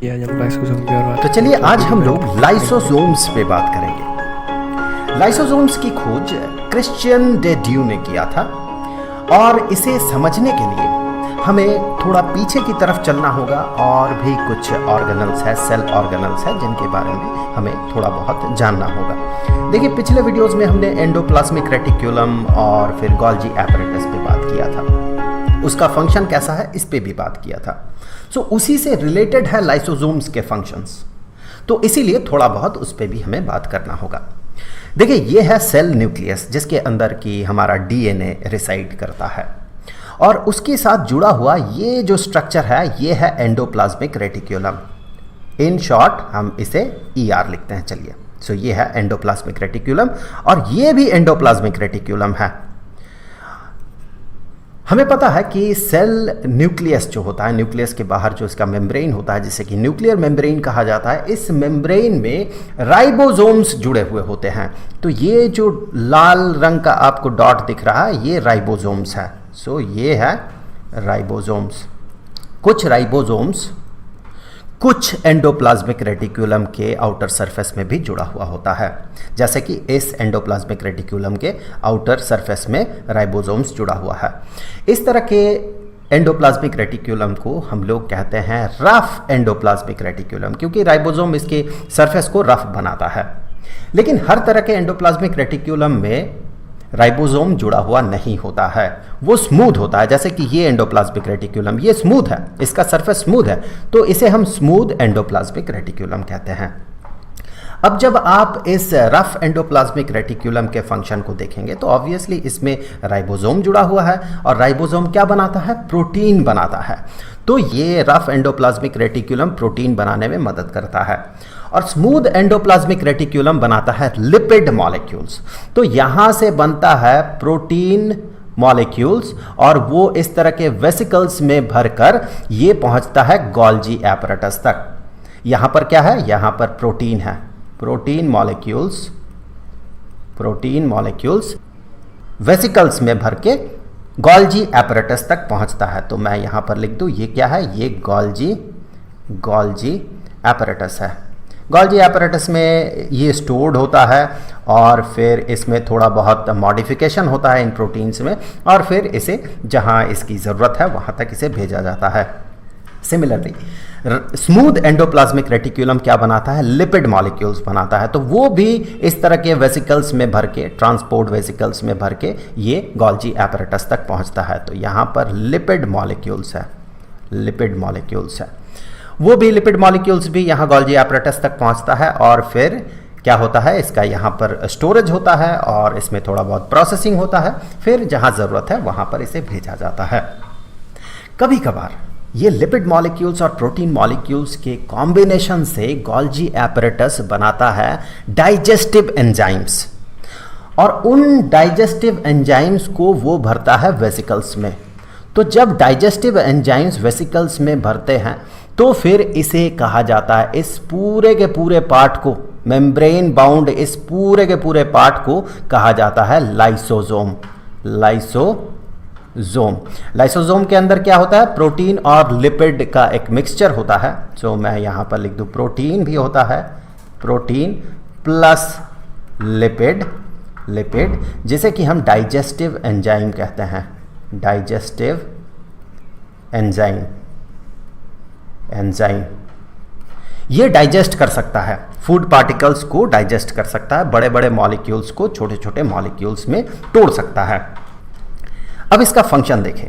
तो चलिए आज हम लोग लाइसोसोम्स पे बात करेंगे। लाइसोसोम्स की खोज क्रिश्चियन डे ड्यू ने किया था और इसे समझने के लिए हमें थोड़ा पीछे की तरफ चलना होगा और भी कुछ ऑर्गेनल्स है, सेल ऑर्गेनल्स है, जिनके बारे में हमें थोड़ा बहुत जानना होगा। देखिए, पिछले वीडियोस में हमने एंडोप्लाज्मिक रेटिक्यूलम और फिर गोल्जी एपरेटस पे बात किया था, उसका फंक्शन कैसा है इस पे भी बात किया था। सो उसी से रिलेटेड है लाइसोसोम्स के फंक्शंस, तो इसीलिए थोड़ा बहुत उस पे भी हमें बात करना होगा। देखिए, ये है सेल न्यूक्लियस जिसके अंदर की हमारा डीएनए रिसाइड करता है और उसके साथ जुड़ा हुआ ये जो स्ट्रक्चर है ये है एंडोप्लाज्मिक रेटिक्यूलम। इन शॉर्ट हम इसे ER लिखते हैं। चलिए, सो ये है एंडोप्लाज्मिक रेटिक्यूलम और ये भी एंडोप्लाज्मिक रेटिक्यूलम है। हमें पता है कि सेल न्यूक्लियस जो होता है, न्यूक्लियस के बाहर जो इसका मेम्ब्रेन होता है जिसे कि न्यूक्लियर मेम्ब्रेन कहा जाता है, इस मेम्ब्रेन में राइबोसोम्स जुड़े हुए होते हैं। तो ये जो लाल रंग का आपको डॉट दिख रहा है ये राइबोसोम्स है। सो ये है राइबोसोम्स। कुछ राइबोसोम्स कुछ एंडोप्लाज्मिक रेटिक्यूलम के आउटर सरफेस में भी जुड़ा हुआ होता है, जैसे कि इस एंडोप्लाज्मिक रेटिक्यूलम के आउटर सरफेस में राइबोसोम्स जुड़ा हुआ है। इस तरह के एंडोप्लाज्मिक रेटिक्यूलम को हम लोग कहते हैं रफ एंडोप्लाज्मिक रेटिक्यूलम, क्योंकि राइबोसोम इसके सरफेस को रफ बनाता है। लेकिन हर तरह के एंडोप्लाज्मिक रेटिक्यूलम में राइबोसोम जुड़ा हुआ नहीं होता है, वो स्मूथ होता है। जैसे कि ये एंडोप्लाज्मिक रेटिक्यूलम ये स्मूथ है, इसका सरफेस स्मूथ है, तो इसे हम स्मूथ एंडोप्लाज्मिक रेटिक्यूलम कहते हैं। अब जब आप इस रफ एंडोप्लाज्मिक रेटिक्यूलम के फंक्शन को देखेंगे तो ऑब्वियसली इसमें राइबोसोम जुड़ा हुआ है और राइबोसोम क्या बनाता है? प्रोटीन बनाता है। तो ये रफ एंडोप्लाज्मिक रेटिक्यूलम प्रोटीन बनाने में मदद करता है और स्मूथ एंडोप्लाज्मिक रेटिक्यूलम बनाता है लिपिड मॉलिक्यूल्स। तो यहाँ से बनता है प्रोटीन मॉलिक्यूल्स और वो इस तरह के वेसिकल्स में भरकर ये पहुँचता है गोल्जी एपरेटस तक। यहाँ पर क्या है? यहाँ पर प्रोटीन है। प्रोटीन मॉलिक्यूल्स वेसिकल्स में भर के गोल्जी एपरेटस तक पहुँचता है। तो मैं यहाँ पर लिख दूँ, ये क्या है? ये गोल्जी एपरेटस है। गोल्जी एपरेटस में ये स्टोर्ड होता है और फिर इसमें थोड़ा बहुत मॉडिफिकेशन होता है इन प्रोटीन्स में और फिर इसे जहाँ इसकी ज़रूरत है वहाँ तक इसे भेजा जाता है। सिमिलरली स्मूथ एंडोप्लाज्मिक रेटिक्यूलम क्या बनाता है? लिपिड मॉलिक्यूल्स बनाता है। तो वो भी इस तरह के वेसिकल्स में भर के, ट्रांसपोर्ट वेसिकल्स में भर के ये गोल्जी एपरेटस तक पहुँचता है। तो यहाँ पर लिपिड मॉलिक्यूल्स है। वो भी लिपिड मॉलिक्यूल्स भी यहाँ गोल्जी एपरेटस तक पहुँचता है और फिर क्या होता है? इसका यहाँ पर स्टोरेज होता है और इसमें थोड़ा बहुत प्रोसेसिंग होता है, फिर जहाँ ज़रूरत है वहाँ पर इसे भेजा जाता है। कभी कभार ये लिपिड मॉलिक्यूल्स और प्रोटीन मॉलिक्यूल्स के कॉम्बिनेशन से गोल्जी एपरेटस बनाता है डाइजेस्टिव एंजाइम्स और उन डाइजेस्टिव एंजाइम्स को वो भरता है वेसिकल्स में। तो जब डाइजेस्टिव एंजाइम्स वेसिकल्स में भरते हैं तो फिर इसे कहा जाता है, इस पूरे के पूरे पार्ट को, मेम्ब्रेन बाउंड इस पूरे के पूरे पार्ट को कहा जाता है लाइसोसोम। लाइसोसोम के अंदर क्या होता है? प्रोटीन और लिपिड का एक मिक्सचर होता है। सो मैं यहाँ पर लिख दूँ, प्रोटीन भी होता है, प्रोटीन प्लस लिपिड, जिसे कि हम डाइजेस्टिव एंजाइम कहते हैं। डाइजेस्टिव एंजाइम ये डाइजेस्ट कर सकता है, फूड पार्टिकल्स को डाइजेस्ट कर सकता है, बड़े बड़े मॉलिक्यूल्स को छोटे छोटे मॉलिक्यूल्स में तोड़ सकता है। अब इसका फंक्शन देखें।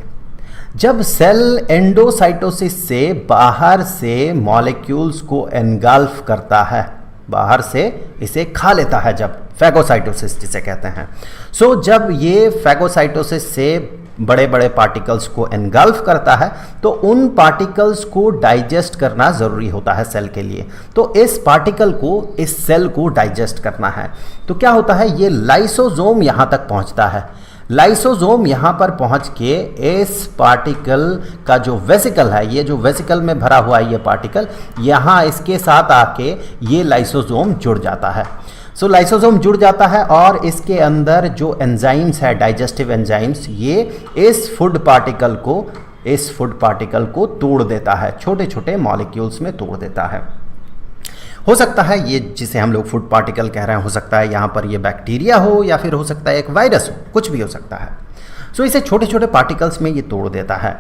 जब सेल एंडोसाइटोसिस से बाहर से मॉलिक्यूल्स को एनगल्फ करता है, बाहर से इसे खा लेता है, जब फैगोसाइटोसिस जिसे कहते हैं। सो जब ये फैगोसाइटोसिस से बड़े बड़े पार्टिकल्स को एनगल्फ करता है तो उन पार्टिकल्स को डाइजेस्ट करना ज़रूरी होता है सेल के लिए। तो इस पार्टिकल को, इस सेल को डाइजेस्ट करना है तो क्या होता है? ये लाइसोसोम यहाँ तक पहुँचता है। लाइसोसोम यहाँ पर पहुँच के इस पार्टिकल का जो वेसिकल है, ये जो वेसिकल में भरा हुआ है ये पार्टिकल, यहाँ इसके साथ आके ये लाइसोसोम जुड़ जाता है। सो लाइसोसोम जुड़ जाता है और इसके अंदर जो एंजाइम्स है, डाइजेस्टिव एंजाइम्स, ये इस फूड पार्टिकल को इस फूड पार्टिकल को तोड़ देता है, छोटे छोटे मॉलिक्यूल्स में तोड़ देता है। हो सकता है ये जिसे हम लोग फूड पार्टिकल कह रहे हैं, हो सकता है यहाँ पर ये बैक्टीरिया हो या फिर हो सकता है एक वायरस हो, कुछ भी हो सकता है। सो इसे छोटे छोटे पार्टिकल्स में ये तोड़ देता है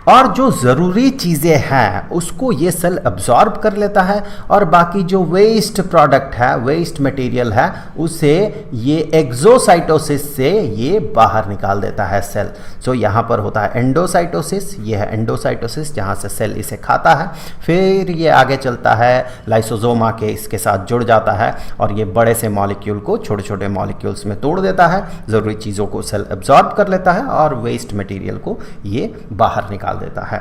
और जो ज़रूरी चीज़ें हैं उसको ये सेल अब्जॉर्ब कर लेता है और बाकी जो वेस्ट प्रोडक्ट है, वेस्ट मटेरियल है, उसे ये एक्सोसाइटोसिस से ये बाहर निकाल देता है सेल। सो यहाँ पर होता है एंडोसाइटोसिस, ये है एंडोसाइटोसिस जहाँ से सेल इसे खाता है, फिर ये आगे चलता है लाइसोसोम आके इसके साथ जुड़ जाता है और ये बड़े से मॉलिक्यूल को छोटे छोटे मॉलिक्यूल्स में तोड़ देता है, ज़रूरी चीज़ों को सेल अब्जॉर्ब कर लेता है और वेस्ट मटेरियल को ये बाहर निकाल देता है।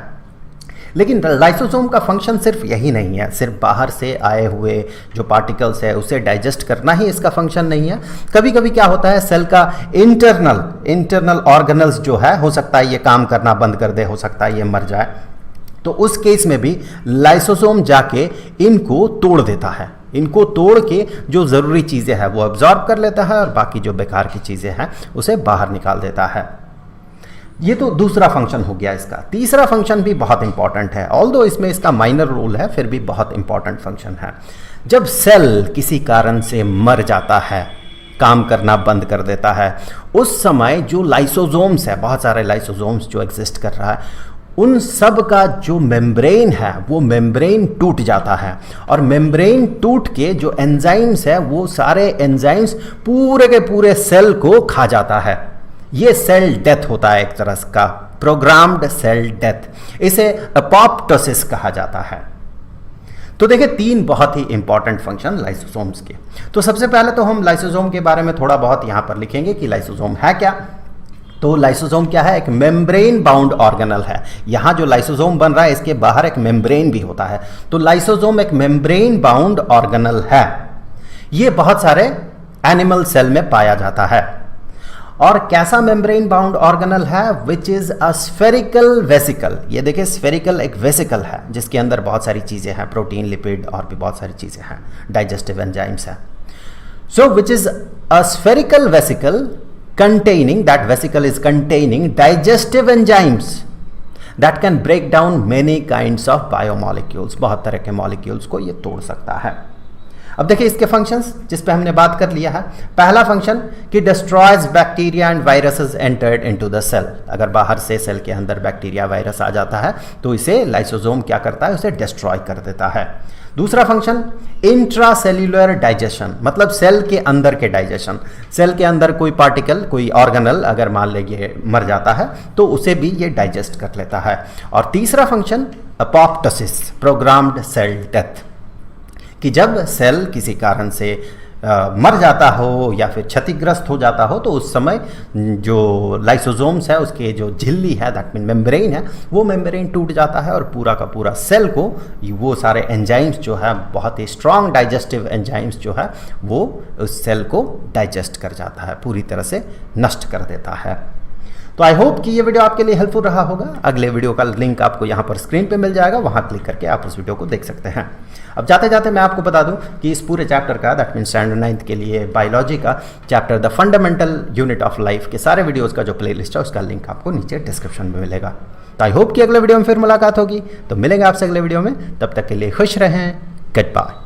लेकिन लाइसोसोम का फंक्शन सिर्फ यही नहीं है, सिर्फ बाहर से आए हुए जो पार्टिकल्स है उसे डाइजेस्ट करना ही इसका फंक्शन नहीं है। कभी कभी क्या होता है, सेल का इंटरनल ऑर्गेनल्स जो है, हो सकता है ये काम करना बंद कर दे, हो सकता है ये मर जाए, तो उस केस में भी लाइसोसोम जाके इनको तोड़ देता है। इनको तोड़ के जो ज़रूरी चीज़ें हैं वो अब्जॉर्ब कर लेता है और बाकी जो बेकार की चीज़ें हैं उसे बाहर निकाल देता है। ये तो दूसरा फंक्शन हो गया इसका। तीसरा फंक्शन भी बहुत इंपॉर्टेंट है, ऑल्दो इसमें इसका माइनर रोल है, फिर भी बहुत इंपॉर्टेंट फंक्शन है। जब सेल किसी कारण से मर जाता है, काम करना बंद कर देता है, उस समय जो लाइसोसोम्स है, बहुत सारे लाइसोसोम्स जो एग्जिस्ट कर रहा है, उन सब का जो मेम्ब्रेन है वो मेम्ब्रेन टूट जाता है और मेम्ब्रेन टूट के जो एंजाइम्स है वो सारे एंजाइम्स पूरे के पूरे सेल को खा जाता है। ये सेल डेथ होता है, एक तरह का प्रोग्राम्ड सेल डेथ। इसे अपोप्टोसिस कहा जाता है। तो देखिए, तीन बहुत ही इंपॉर्टेंट फंक्शन लाइसोसोम्स के। तो सबसे पहले तो हम लाइसोसोम के बारे में थोड़ा बहुत यहां पर लिखेंगे कि लाइसोसोम है क्या। तो लाइसोसोम क्या है, एक मेम्ब्रेन बाउंड ऑर्गेनल है। यहां जो लाइसोसोम बन रहा है इसके बाहर एक मेम्ब्रेन भी होता है। तो लाइसोसोम एक मेम्ब्रेन बाउंड ऑर्गेनल है। ये बहुत सारे एनिमल सेल में पाया जाता है। और कैसा मेम्ब्रेन बाउंड ऑर्गेनल है, विच इज अ स्फेरिकल वेसिकल। ये देखिए, स्फेरिकल एक वेसिकल है जिसके अंदर बहुत सारी चीजें हैं, प्रोटीन, लिपिड और भी बहुत सारी चीजें हैं, डाइजेस्टिव एंजाइम्स हैं। So which is a spherical vesicle containing, that vesicle is containing digestive enzymes that can break down many kinds of biomolecules। बहुत तरह के मॉलिक्यूल्स को ये तोड़ सकता है। अब देखिए इसके फंक्शंस जिस पे हमने बात कर लिया है। पहला फंक्शन कि destroys bacteria and viruses entered into the cell. अगर बाहर से सेल के अंदर बैक्टीरिया वायरस आ जाता है तो इसे लाइसोसोम क्या करता है, उसे डिस्ट्रॉय कर देता है। दूसरा फंक्शन इंट्रासेल्यूलर डाइजेशन, मतलब सेल के अंदर के डाइजेशन। सेल के अंदर कोई पार्टिकल, कोई ऑर्गेनल अगर मान लीजिए मर जाता है तो उसे भी ये डाइजेस्ट कर लेता है। और तीसरा function apoptosis, programmed cell death, कि जब सेल किसी कारण से मर जाता हो या फिर क्षतिग्रस्त हो जाता हो तो उस समय जो लाइसोसोम्स है उसके जो झिल्ली है, दैट मीन मेम्ब्रेन है, वो मेम्ब्रेन टूट जाता है और पूरा का पूरा सेल को वो सारे एंजाइम्स जो है, बहुत ही स्ट्रॉन्ग डाइजेस्टिव एंजाइम्स जो है, वो उस सेल को डाइजेस्ट कर जाता है, पूरी तरह से नष्ट कर देता है। तो आई होप कि ये वीडियो आपके लिए हेल्पफुल रहा होगा। अगले वीडियो का लिंक आपको यहाँ पर स्क्रीन पे मिल जाएगा, वहाँ क्लिक करके आप उस वीडियो को देख सकते हैं। अब जाते जाते मैं आपको बता दूं कि इस पूरे चैप्टर का, दैट मीन स्टैंडर्ड 9th के लिए बायोलॉजी का chapter the fundamental unit of life के सारे वीडियोज़ का जो प्लेलिस्ट है उसका लिंक आपको नीचे डिस्क्रिप्शन में मिलेगा। तो आई होप कि अगले वीडियो में फिर मुलाकात होगी। तो मिलेंगे आपसे अगले वीडियो में, तब तक के लिए खुश रहें, गुड बाय।